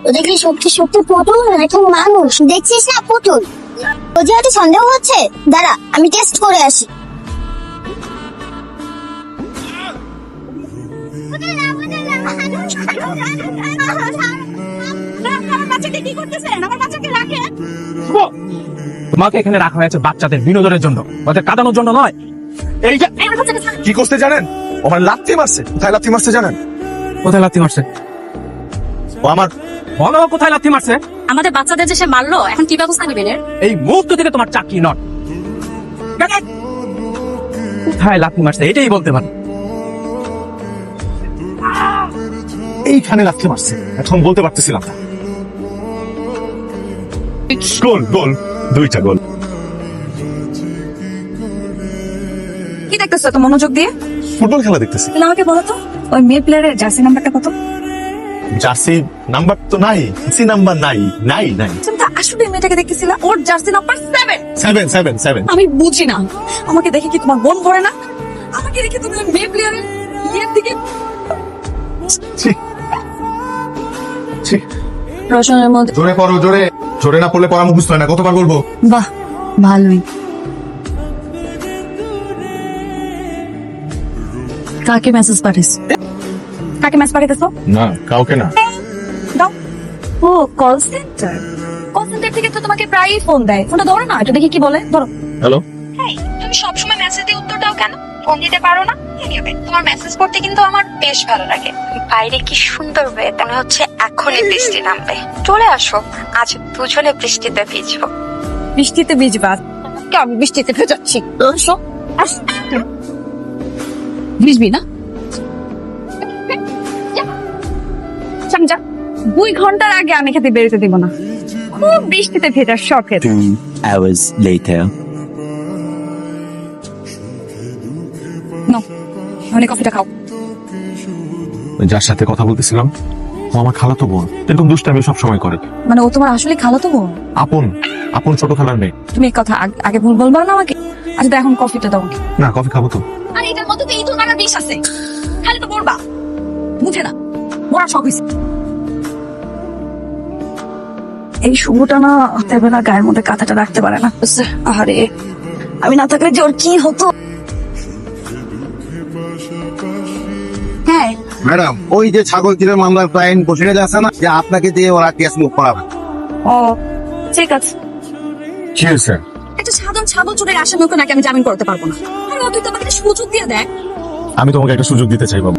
ওদের কি সত্যি সত্যি পুতুল নাকি মানুষ? দেখছিস না পুতুল? ওদের হয়তো সন্দেহ হচ্ছে, দাঁড়া আমি টেস্ট করে আসি। তোমাকে এখানে রাখা হয়েছে বাচ্চাদের বিনোদনের জন্য, ওদের কাটানোর জন্য নয়। এই যে কি করতে জানেন? ও আমার লাথি মারছে। কোথায় লাথি মারছে জানেন? কোথায় লাথি মারছে? ও আমার বলো কোথায় লাথি মারছে? আমাদের বাচ্চাদের যে সে মারলো, এখন কি ব্যবস্থা নেবেন এর? এই মুহূর্ত থেকে তোমার চাকরি নট। কোথায় লাথি মারছে এটাই বলতে পারো। এইখানে লাথি মারছে, এখন বলতে পারতেছিলাম না। গোল গোল, 2টা গোল। কি দেখতেছো তো মনোযোগ দিয়ে? ফুটবল খেলা দেখতেছি। তাহলে আমাকে বলো তো, ওই মেয়ে প্লেয়ারের জার্সি নাম্বারটা কত? জার্সি নাম্বার তো নাই, জার্সি নাম্বার নাই নাই নাই। তুমি তো আসলে মেয়েটাকে দেখতেছিলা, ওর জার্সি নাম্বার 7। 7 7 7। আমি বুঝি না, আমাকে দেখে কি তোমার মন ভরে না? আমাকে দেখে তুমি ওই মেয়ে প্লেয়ারের ইয়ের দিকে ছি ছি। রসনের মধ্যে। জোরে পড়ো, জোরে জোরে না পড়লে পড়া মুখস্থ হয় না। কতবার বলবো? বাহ, ভালোই। কাকে মেসেজ পাঠিয়েছ? কাকে মেসেজ পাঠাইতেছো? না, কাউকে না। দাও। ও কল সেন্টার। কল সেন্টার থেকে তো তোমাকে প্রায়ই ফোন দেয়, ফোনটা ধরো না, এটা দেখি কি বলে। ধরো। হ্যালো। হেই, তুমি সবসময় মেসেজ দিয়ে উত্তর দাও কেন? ফোন দিতে পারো না? Anyway, তোমার মেসেজ পড়তে কিন্তু আমার বেশ ভালো লাগে। বাইরে কি সুন্দর ওয়েদার, মনে হচ্ছে এখনই বৃষ্টি নামবে। চলে আসো, আজ দুজনে বৃষ্টিতে ভিজবো। বৃষ্টিতে ভিজবা? আমি বৃষ্টিতে ভেজাচ্ছি। আসো। ভিজবি না? যা 2 ঘন্টার আগে আমি খেতে বেরোতে দিব না, খুব বৃষ্টিতে ভেজার শখের। 2 hours later. মানে কফিটা খাও। যার সাথে কথা বলতেছিলাম ও আমার খালাতো বোন। এরকম দুষ্টামি সব সময় করে। মানে ও তোমার আসলে খালাতো বোন? আপন আপন ছোট খালার মেয়ে। তুমি এই কথা আগে ভুল বলবা না আমাকে। আচ্ছা তো এখন কফিটা দাও। না, কফি খাবো তো। আর এটার মধ্যে তো ইঁদুর মারার বিষ আছে, খালি তো মরবা। বুঝে না, মরা শখ হয়েছে। এই শুভটা না রাতের বেলা গায়ের মধ্যে কাঁথাটা রাখতে পারে না। আরে আমি না থাকলে যে ওর কি হতো। হ্যাঁ ম্যাডাম, ওই যে ছাগল চুরির মামলার ক্লায়েন্ট বসে আছে না, যে আপনাকে দিয়ে ওরা কেস মুভ করাবে। ও ঠিক আছে। কি হয়েছে? একটা সাধারণ ছাগল চোরের আসামিকে নাকি আমি জামিন করতে পারবো না। আর তুই তো আমাকে একটা সুযোগ দিয়ে দেখ। আমি তোমাকে একটা সুযোগ দিতে চাই বাবু।